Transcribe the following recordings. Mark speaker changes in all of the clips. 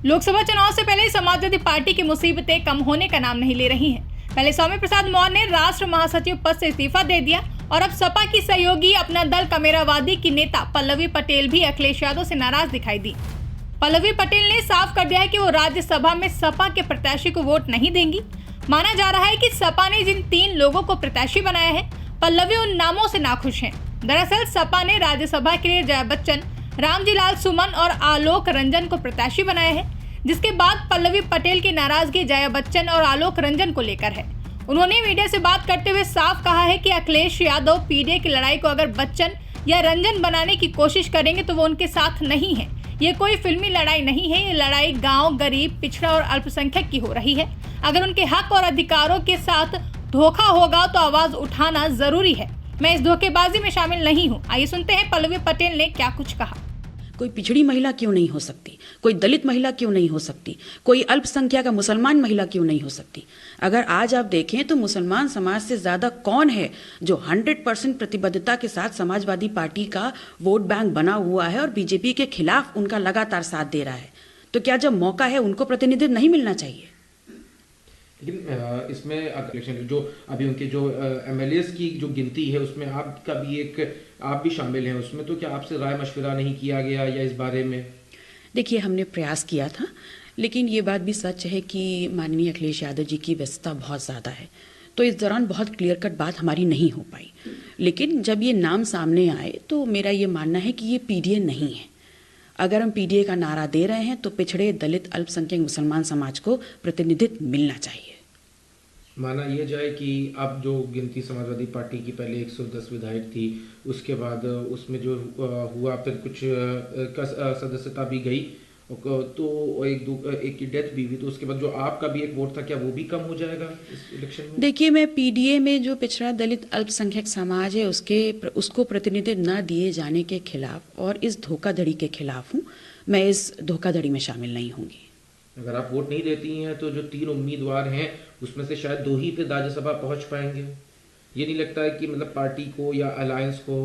Speaker 1: लोकसभा चुनाव से पहले समाजवादी पार्टी की मुसीबतें कम होने का नाम नहीं ले रही हैं। पहले स्वामी प्रसाद मौर्य ने राष्ट्र महासचिव पद से इस्तीफा दे दिया और अब सपा की सहयोगी अपना दल कमेरावादी की नेता पल्लवी पटेल भी अखिलेश यादव से नाराज दिखाई दी। पल्लवी पटेल ने साफ कर दिया है कि वो राज्यसभा में सपा के प्रत्याशी को वोट नहीं देंगी। माना जा रहा है कि सपा ने जिन 3 लोगों को प्रत्याशी बनाया है, पल्लवी उन नामों से नाखुश हैं। दरअसल सपा ने राज्यसभा के लिए जया बच्चन, रामजी लाल सुमन और आलोक रंजन को प्रत्याशी बनाया है, जिसके बाद पल्लवी पटेल की नाराजगी जया बच्चन और आलोक रंजन को लेकर है। उन्होंने मीडिया से बात करते हुए साफ कहा है कि अखिलेश यादव पीडीए की लड़ाई को अगर बच्चन या रंजन बनाने की कोशिश करेंगे तो वो उनके साथ नहीं है। ये कोई फिल्मी लड़ाई नहीं है, ये लड़ाई गांव, गरीब, पिछड़ा और अल्पसंख्यक की हो रही है। अगर उनके हक और अधिकारों के साथ धोखा होगा तो आवाज उठाना जरूरी है। मैं इस धोखेबाजी में शामिल नहीं हूँ। आइए सुनते हैं पल्लवी पटेल ने क्या कुछ कहा।
Speaker 2: कोई पिछड़ी महिला क्यों नहीं हो सकती, कोई दलित महिला क्यों नहीं हो सकती, कोई अल्पसंख्यक मुसलमान महिला क्यों नहीं हो सकती। अगर आज आप देखें तो मुसलमान समाज से ज्यादा कौन है जो 100% प्रतिबद्धता के साथ समाजवादी पार्टी का वोट बैंक बना हुआ है और बीजेपी के खिलाफ उनका लगातार साथ दे रहा है। तो क्या जब मौका है उनको प्रतिनिधित्व नहीं मिलना चाहिए?
Speaker 3: लेकिन इसमें इलेक्शन जो अभी उनके जो एमएलएस की जो गिनती है उसमें आपका भी आप भी शामिल हैं उसमें, तो क्या आपसे राय मशविरा नहीं किया गया या इस बारे में?
Speaker 2: देखिए, हमने प्रयास किया था, लेकिन ये बात भी सच है कि माननीय अखिलेश यादव जी की व्यस्तता बहुत ज़्यादा है, तो इस दौरान बहुत क्लियर कट बात हमारी नहीं हो पाई। लेकिन जब ये नाम सामने आए तो मेरा ये मानना है कि ये पीडीए नहीं है। अगर हम पीडीए का नारा दे रहे हैं तो पिछड़े, दलित, अल्पसंख्यक मुसलमान समाज को प्रतिनिधित्व मिलना चाहिए।
Speaker 3: माना यह जाए कि अब जो गिनती समाजवादी पार्टी की पहले 110 विधायक थी, उसके बाद उसमें जो हुआ फिर कुछ सदस्यता भी गई, तो एक की डेथ भी हुई, तो उसके बाद जो आपका भी एक वोट था क्या वो भी कम हो जाएगा इस इलेक्शन में?
Speaker 2: देखिए, मैं पीडीए में जो पिछड़ा, दलित, अल्पसंख्यक समाज है उसको प्रतिनिधित्व न दिए जाने के खिलाफ और इस धोखाधड़ी के खिलाफ हूँ। मैं इस धोखाधड़ी में शामिल नहीं होंगी।
Speaker 3: अगर आप वोट नहीं देती हैं तो जो 3 उम्मीदवार हैं उसमें से शायद 2 ही फिर राज्यसभा पहुंच पाएंगे। ये नहीं लगता है कि मतलब पार्टी को या अलायंस को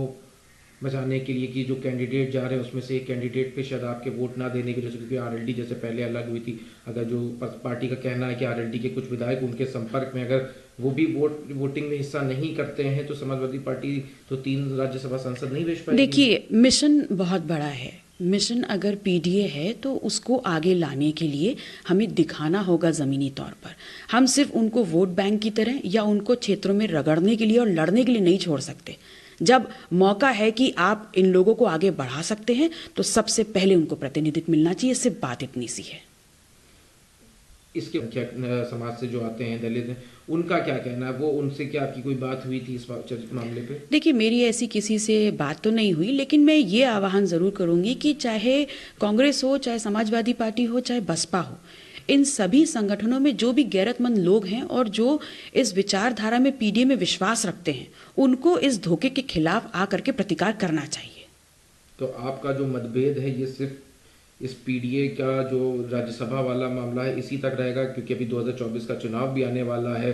Speaker 3: बचाने के लिए कि जो कैंडिडेट जा रहे हैं उसमें से एक कैंडिडेट पे शायद आपके वोट ना देने की वजह से, क्योंकि आरएलडी जैसे पहले अलग हुई थी, अगर जो पार्टी का कहना है कि आरएलडी के कुछ विधायक उनके संपर्क में अगर वो भी वोटिंग में हिस्सा नहीं करते हैं तो समाजवादी पार्टी तो 3 राज्यसभा सांसद नहीं भेज पाएगी।
Speaker 2: देखिए, मिशन बहुत बड़ा है। मिशन अगर पीडीए है तो उसको आगे लाने के लिए हमें दिखाना होगा ज़मीनी तौर पर। हम सिर्फ उनको वोट बैंक की तरह या उनको क्षेत्रों में रगड़ने के लिए और लड़ने के लिए नहीं छोड़ सकते। जब मौका है कि आप इन लोगों को आगे बढ़ा सकते हैं तो सबसे पहले उनको प्रतिनिधित्व मिलना चाहिए। सिर्फ बात इतनी सी है।
Speaker 3: इसके समाज से जो आते हैं दलित, उनका क्या कहना है? वो उनसे क्या आपकी कोई बात हुई थी इस मामले पे?
Speaker 2: देखिए, मेरी ऐसी किसी से बात तो नहीं हुई, लेकिन मैं ये आह्वान ज़रूर करूंगी कि चाहे कांग्रेस हो, चाहे समाजवादी पार्टी हो, चाहे बसपा हो, इन सभी संगठनों में जो भी गैरतमंद लोग हैं और जो इस विचारधारा में पीडीए में विश्वास रखते हैं, उनको इस धोखे के खिलाफ आकर के प्रतिकार करना चाहिए।
Speaker 3: तो आपका जो मतभेद है ये सिर्फ इस पीडीए का जो राज्यसभा वाला मामला है इसी तक रहेगा, क्योंकि अभी 2024 का चुनाव भी आने वाला है,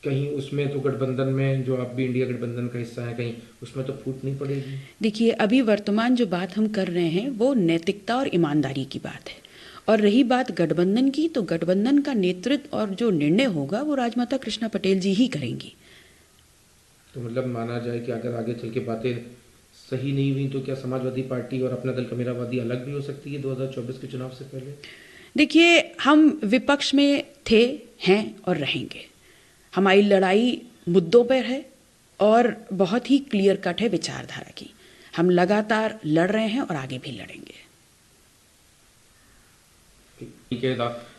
Speaker 3: कहीं उसमें तो गठबंधन में जो आप भी इंडिया गठबंधन का हिस्सा है, कहीं उसमें तो फूट नहीं पड़ेगी?
Speaker 2: देखिए, अभी वर्तमान जो बात हम कर रहे हैं वो नैतिकता और ईमानदारी की बात है, और रही बात गठबंधन की, तो गठबंधन का नेतृत्व और जो निर्णय होगा वो राजमाता कृष्णा पटेल जी ही करेंगी।
Speaker 3: तो मतलब माना जाए कि अगर आगे चल के बातें सही नहीं हुई तो क्या समाजवादी पार्टी और अपना दल कमेरावादी अलग भी हो सकती है 2024 के चुनाव से पहले?
Speaker 2: देखिए, हम विपक्ष में थे, हैं और रहेंगे। हमारी लड़ाई मुद्दों पर है और बहुत ही क्लियर कट है विचारधारा की। हम लगातार लड़ रहे हैं और आगे भी लड़ेंगे।
Speaker 3: ठीक है,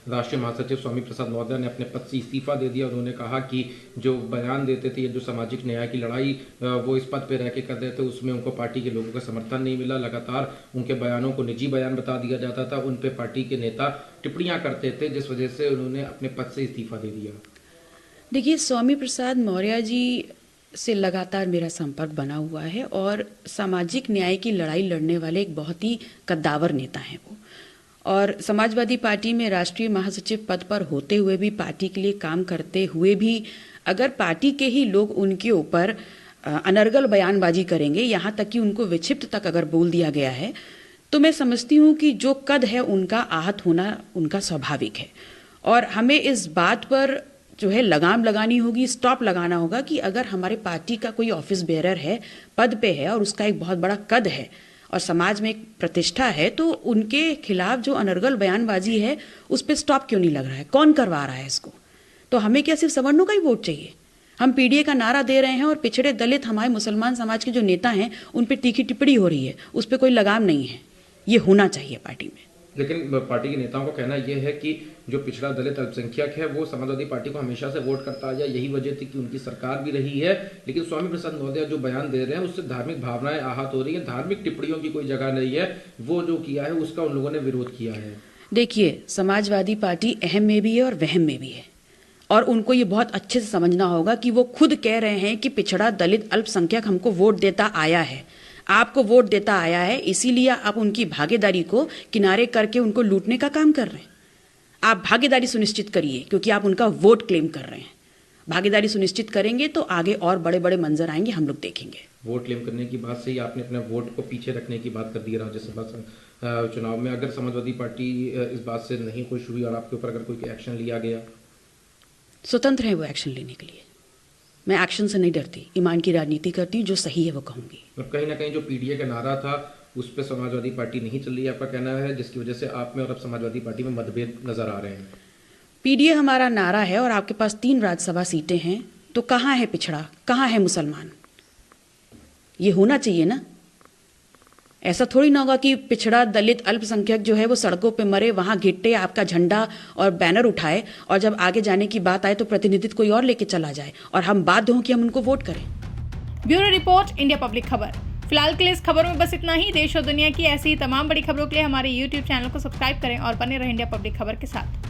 Speaker 3: राष्ट्रीय महासचिव स्वामी प्रसाद मौर्य ने अपने पद से इस्तीफा दे दिया। उन्होंने कहा कि जो बयान देते थे, ये जो सामाजिक न्याय की लड़ाई वो इस पद पे रह के कर रहे थे, उसमें उनको पार्टी के लोगों का समर्थन नहीं मिला। लगातार उनके बयानों को निजी बयान बता दिया जाता था, उन पे पार्टी के नेता टिप्पणियां करते थे, जिस वजह से उन्होंने अपने पद से इस्तीफा दे दिया।
Speaker 2: देखिए, स्वामी प्रसाद मौर्य जी से लगातार मेरा संपर्क बना हुआ है और सामाजिक न्याय की लड़ाई लड़ने वाले एक बहुत ही कद्दावर नेता हैं वो। और समाजवादी पार्टी में राष्ट्रीय महासचिव पद पर होते हुए भी, पार्टी के लिए काम करते हुए भी, अगर पार्टी के ही लोग उनके ऊपर अनर्गल बयानबाजी करेंगे, यहाँ तक कि उनको विक्षिप्त तक अगर बोल दिया गया है, तो मैं समझती हूँ कि जो कद है उनका आहत होना उनका स्वाभाविक है, और हमें इस बात पर जो है लगाम लगानी होगी, स्टॉप लगाना होगा कि अगर हमारे पार्टी का कोई ऑफिस बेयरर है, पद पे है और उसका एक बहुत बड़ा कद है और समाज में एक प्रतिष्ठा है, तो उनके खिलाफ जो अनर्गल बयानबाजी है उस पर स्टॉप क्यों नहीं लग रहा है? कौन करवा रहा है इसको? तो हमें क्या सिर्फ सवर्णों का ही वोट चाहिए? हम पीडीए का नारा दे रहे हैं और पिछड़े दलित हमारे मुसलमान समाज के जो नेता हैं उन पर तीखी टिप्पणी हो रही है, उस पर कोई लगाम नहीं है। ये होना चाहिए पार्टी में।
Speaker 3: लेकिन पार्टी के नेताओं का कहना यह है कि जो पिछड़ा दलित अल्पसंख्यक है वो समाजवादी पार्टी को हमेशा से वोट करता आया, यही वजह थी कि उनकी सरकार भी रही है। लेकिन स्वामी प्रसाद महोदय जो बयान दे रहे हैं उससे धार्मिक भावनाएं आहत हो रही है, धार्मिक टिप्पणियों की कोई जगह नहीं है। वो जो किया है उसका उन लोगों ने विरोध किया है।
Speaker 2: देखिए, समाजवादी पार्टी अहम में भी है और वहम में भी है, और उनको ये बहुत अच्छे से समझना होगा कि वो खुद कह रहे हैं कि पिछड़ा दलित अल्पसंख्यक हमको वोट देता आया है, आपको वोट देता आया है, इसीलिए आप उनकी भागीदारी को किनारे करके उनको लूटने का काम कर रहे हैं। आप भागीदारी सुनिश्चित करिए, क्योंकि आप उनका वोट क्लेम कर रहे हैं। भागीदारी सुनिश्चित करेंगे तो आगे और बड़े बड़े मंजर आएंगे, हम लोग देखेंगे।
Speaker 3: वोट क्लेम करने की बात से ही आपने अपने वोट को पीछे रखने की बात कर दी है राज्यसभा चुनाव में। अगर समाजवादी पार्टी इस बात से नहीं खुश हुई और आपके ऊपर अगर कोई एक्शन लिया गया?
Speaker 2: स्वतंत्र है वो एक्शन लेने के लिए। मैं एक्शन से नहीं डरती, ईमान की राजनीति करती हूँ, जो सही है वो कहूँगी।
Speaker 3: और कहीं ना कहीं जो पीडीए का नारा था उस पर समाजवादी पार्टी नहीं चल रही है, आपका कहना है, जिसकी वजह से आप में और अब समाजवादी पार्टी में मतभेद नजर आ रहे हैं।
Speaker 2: पीडीए हमारा नारा है और आपके पास 3 राज्यसभा सीटें हैं, तो कहाँ है पिछड़ा, कहाँ है मुसलमान? ये होना चाहिए ना। ऐसा थोड़ी ना होगा कि पिछड़ा दलित अल्पसंख्यक जो है वो सड़कों पे मरे, वहां घिट्टे आपका झंडा और बैनर उठाए, और जब आगे जाने की बात आए तो प्रतिनिधित्व कोई और लेके चला जाए और हम बाध्य हों कि हम उनको वोट करें।
Speaker 1: ब्यूरो रिपोर्ट, इंडिया पब्लिक खबर। फिलहाल के लिए इस खबरों में बस इतना ही। देश और दुनिया की ऐसी तमाम बड़ी खबरों के लिए हमारे YouTube चैनल को सब्सक्राइब करें और बने रहें इंडिया पब्लिक खबर के साथ।